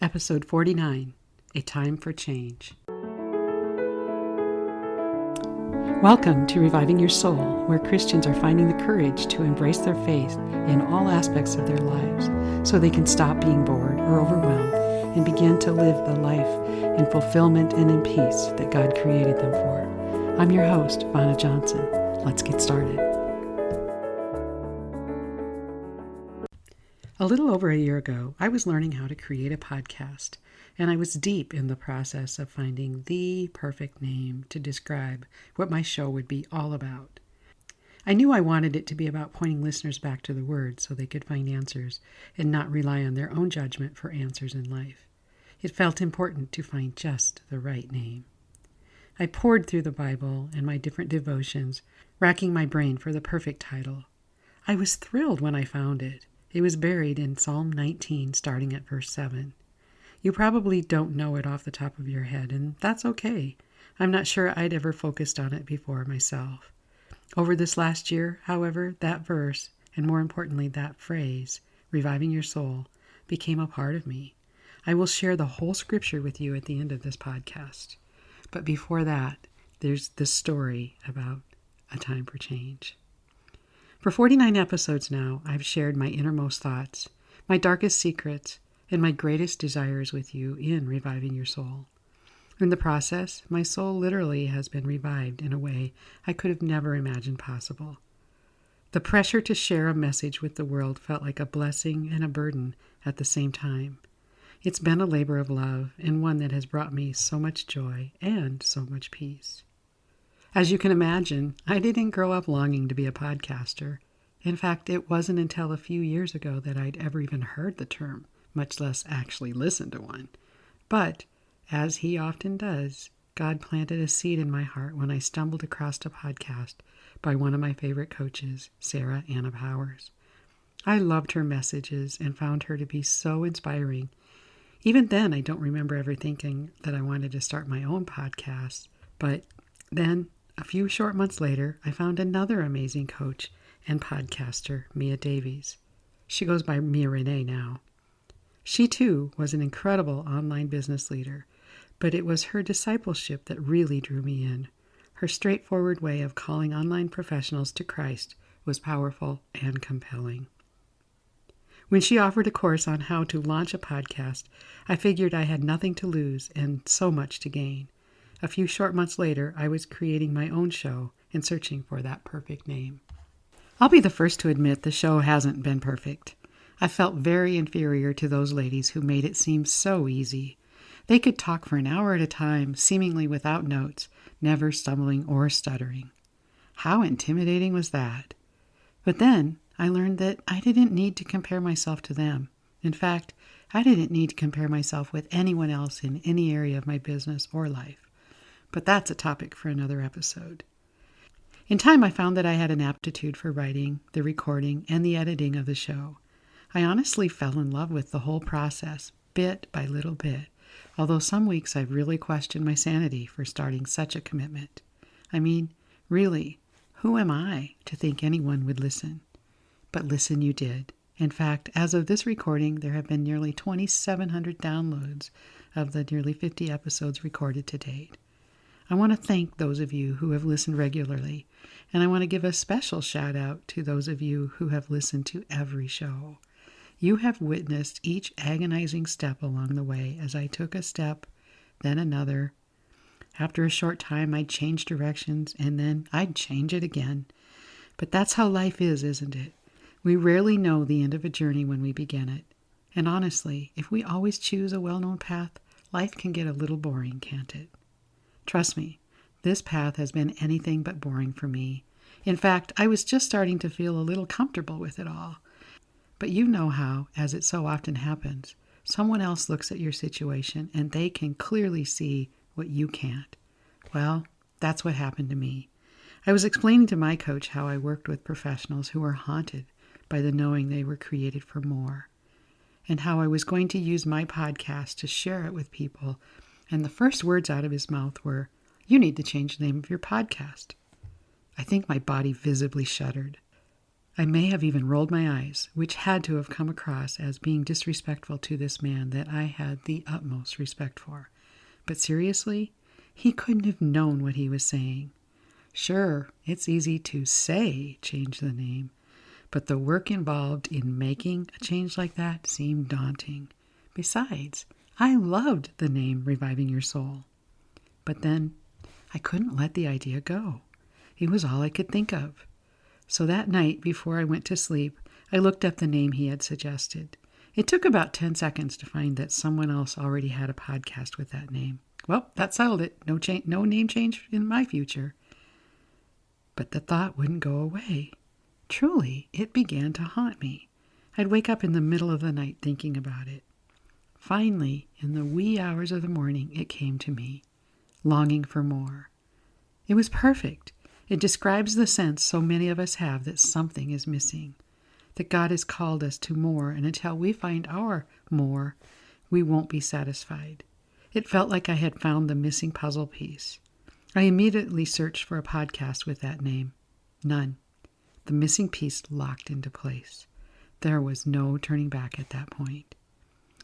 Episode 49, A Time for Change. Welcome to Reviving Your Soul, where Christians are finding the courage to embrace their faith in all aspects of their lives so they can stop being bored or overwhelmed and begin to live the life in fulfillment and in peace that God created them for. I'm your host, Vonna Johnson. Let's get started. A little over a year ago, I was learning how to create a podcast, and I was deep in the process of finding the perfect name to describe what my show would be all about. I knew I wanted it to be about pointing listeners back to the Word so they could find answers and not rely on their own judgment for answers in life. It felt important to find just the right name. I pored through the Bible and my different devotions, racking my brain for the perfect title. I was thrilled when I found it. It was buried in Psalm 19, starting at verse 7. You probably don't know it off the top of your head, and that's okay. I'm not sure I'd ever focused on it before myself. Over this last year, however, that verse, and more importantly that phrase, reviving your soul, became a part of me. I will share the whole scripture with you at the end of this podcast. But before that, there's this story about a time for change. For 49 episodes now, I've shared my innermost thoughts, my darkest secrets, and my greatest desires with you in Reviving Your Soul. In the process, my soul literally has been revived in a way I could have never imagined possible. The pressure to share a message with the world felt like a blessing and a burden at the same time. It's been a labor of love and one that has brought me so much joy and so much peace. As you can imagine, I didn't grow up longing to be a podcaster. In fact, it wasn't until a few years ago that I'd ever even heard the term, much less actually listened to one. But, as He often does, God planted a seed in my heart when I stumbled across a podcast by one of my favorite coaches, Sarah Anna Powers. I loved her messages and found her to be so inspiring. Even then, I don't remember ever thinking that I wanted to start my own podcast, but then, a few short months later, I found another amazing coach and podcaster, Mia Davies. She goes by Mia Renee now. She too was an incredible online business leader, but it was her discipleship that really drew me in. Her straightforward way of calling online professionals to Christ was powerful and compelling. When she offered a course on how to launch a podcast, I figured I had nothing to lose and so much to gain. A few short months later, I was creating my own show and searching for that perfect name. I'll be the first to admit the show hasn't been perfect. I felt very inferior to those ladies who made it seem so easy. They could talk for an hour at a time, seemingly without notes, never stumbling or stuttering. How intimidating was that? But then I learned that I didn't need to compare myself to them. In fact, I didn't need to compare myself with anyone else in any area of my business or life. But that's a topic for another episode. In time, I found that I had an aptitude for writing, the recording, and the editing of the show. I honestly fell in love with the whole process, bit by little bit, although some weeks I've really questioned my sanity for starting such a commitment. I mean, really, who am I to think anyone would listen? But listen you did. In fact, as of this recording, there have been nearly 2,700 downloads of the nearly 50 episodes recorded to date. I want to thank those of you who have listened regularly, and I want to give a special shout out to those of you who have listened to every show. You have witnessed each agonizing step along the way as I took a step, then another. After a short time, I'd change directions, and then I'd change it again. But that's how life is, isn't it? We rarely know the end of a journey when we begin it. And honestly, if we always choose a well-known path, life can get a little boring, can't it? Trust me, this path has been anything but boring for me. In fact, I was just starting to feel a little comfortable with it all. But you know how, as it so often happens, someone else looks at your situation and they can clearly see what you can't. Well, that's what happened to me. I was explaining to my coach how I worked with professionals who were haunted by the knowing they were created for more, and how I was going to use my podcast to share it with people. And the first words out of his mouth were, "You need to change the name of your podcast." I think my body visibly shuddered. I may have even rolled my eyes, which had to have come across as being disrespectful to this man that I had the utmost respect for. But seriously, he couldn't have known what he was saying. Sure, it's easy to say change the name, but the work involved in making a change like that seemed daunting. Besides, I loved the name Reviving Your Soul. But then I couldn't let the idea go. It was all I could think of. So that night, before I went to sleep, I looked up the name he had suggested. It took about 10 seconds to find that someone else already had a podcast with that name. Well, that settled it. No name change in my future. But the thought wouldn't go away. Truly, it began to haunt me. I'd wake up in the middle of the night thinking about it. Finally, in the wee hours of the morning, it came to me, longing for more. It was perfect. It describes the sense so many of us have that something is missing, that God has called us to more, and until we find our more, we won't be satisfied. It felt like I had found the missing puzzle piece. I immediately searched for a podcast with that name. None. The missing piece locked into place. There was no turning back at that point.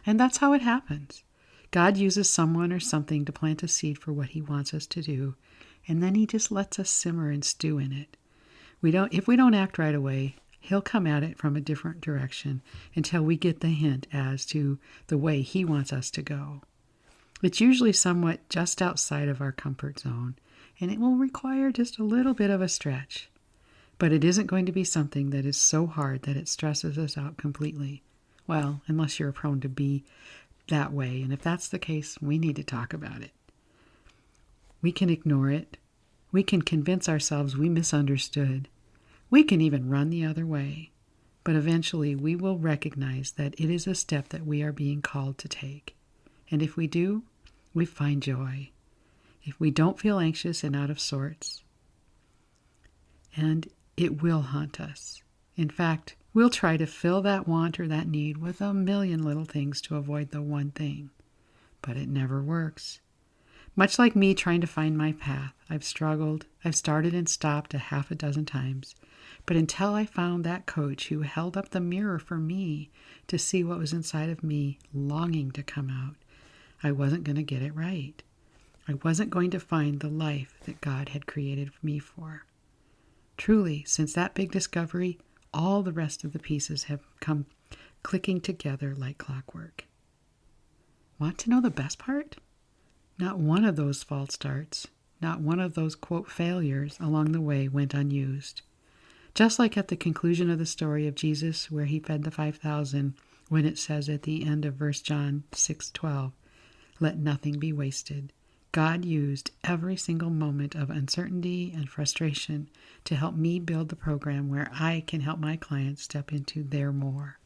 And that's how it happens. God uses someone or something to plant a seed for what he wants us to do, and then he just lets us simmer and stew in it. If we don't act right away, he'll come at it from a different direction until we get the hint as to the way he wants us to go. It's usually somewhat just outside of our comfort zone, and it will require just a little bit of a stretch. But it isn't going to be something that is so hard that it stresses us out completely. Well, unless you're prone to be that way, and if that's the case, we need to talk about it. We can ignore it. We can convince ourselves we misunderstood. We can even run the other way. But eventually we will recognize that it is a step that we are being called to take. And if we do, we find joy. If we don't feel anxious and out of sorts, and it will haunt us. In fact, we'll try to fill that want or that need with a million little things to avoid the one thing. But it never works. Much like me trying to find my path, I've struggled. I've started and stopped a half a dozen times. But until I found that coach who held up the mirror for me to see what was inside of me longing to come out, I wasn't going to get it right. I wasn't going to find the life that God had created me for. Truly, since that big discovery, all the rest of the pieces have come clicking together like clockwork. Want to know the best part? Not one of those false starts, not one of those, quote, failures along the way went unused. Just like at the conclusion of the story of Jesus where he fed the 5,000, when it says at the end of verse John 6:12, let nothing be wasted. God used every single moment of uncertainty and frustration to help me build the program where I can help my clients step into their more.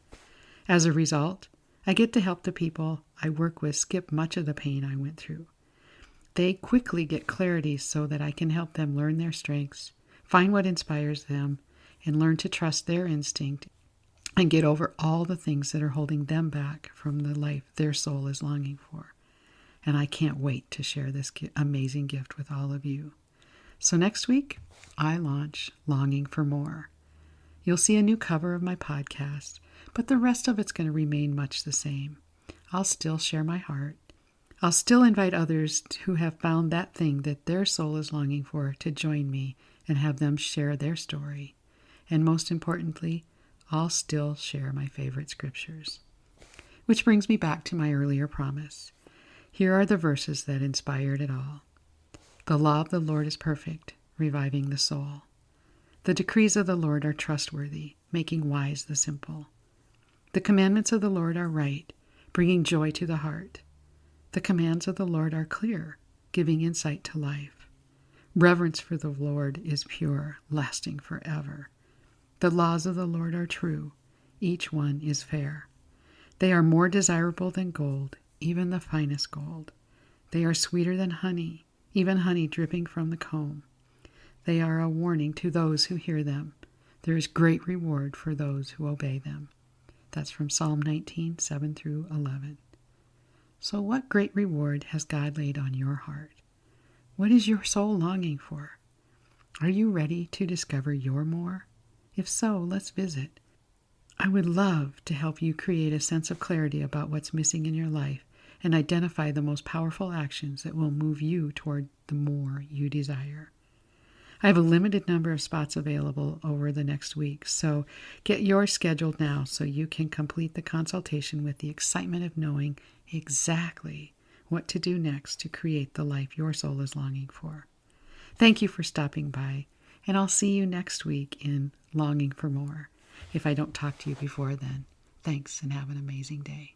As a result, I get to help the people I work with skip much of the pain I went through. They quickly get clarity so that I can help them learn their strengths, find what inspires them, and learn to trust their instinct and get over all the things that are holding them back from the life their soul is longing for. And I can't wait to share this amazing gift with all of you. So next week, I launch Longing for More. You'll see a new cover of my podcast, but the rest of it's going to remain much the same. I'll still share my heart. I'll still invite others who have found that thing that their soul is longing for to join me and have them share their story. And most importantly, I'll still share my favorite scriptures. Which brings me back to my earlier promise. Here are the verses that inspired it all. The law of the Lord is perfect, reviving the soul. The decrees of the Lord are trustworthy, making wise the simple. The commandments of the Lord are right, bringing joy to the heart. The commands of the Lord are clear, giving insight to life. Reverence for the Lord is pure, lasting forever. The laws of the Lord are true, each one is fair. They are more desirable than gold, even the finest gold. They are sweeter than honey, even honey dripping from the comb. They are a warning to those who hear them. There is great reward for those who obey them. That's from Psalm 19, 7 through 11. So what great reward has God laid on your heart? What is your soul longing for? Are you ready to discover your more? If so, let's visit. I would love to help you create a sense of clarity about what's missing in your life and identify the most powerful actions that will move you toward the more you desire. I have a limited number of spots available over the next week, so get yours scheduled now so you can complete the consultation with the excitement of knowing exactly what to do next to create the life your soul is longing for. Thank you for stopping by, and I'll see you next week in Longing for More. If I don't talk to you before then, thanks and have an amazing day.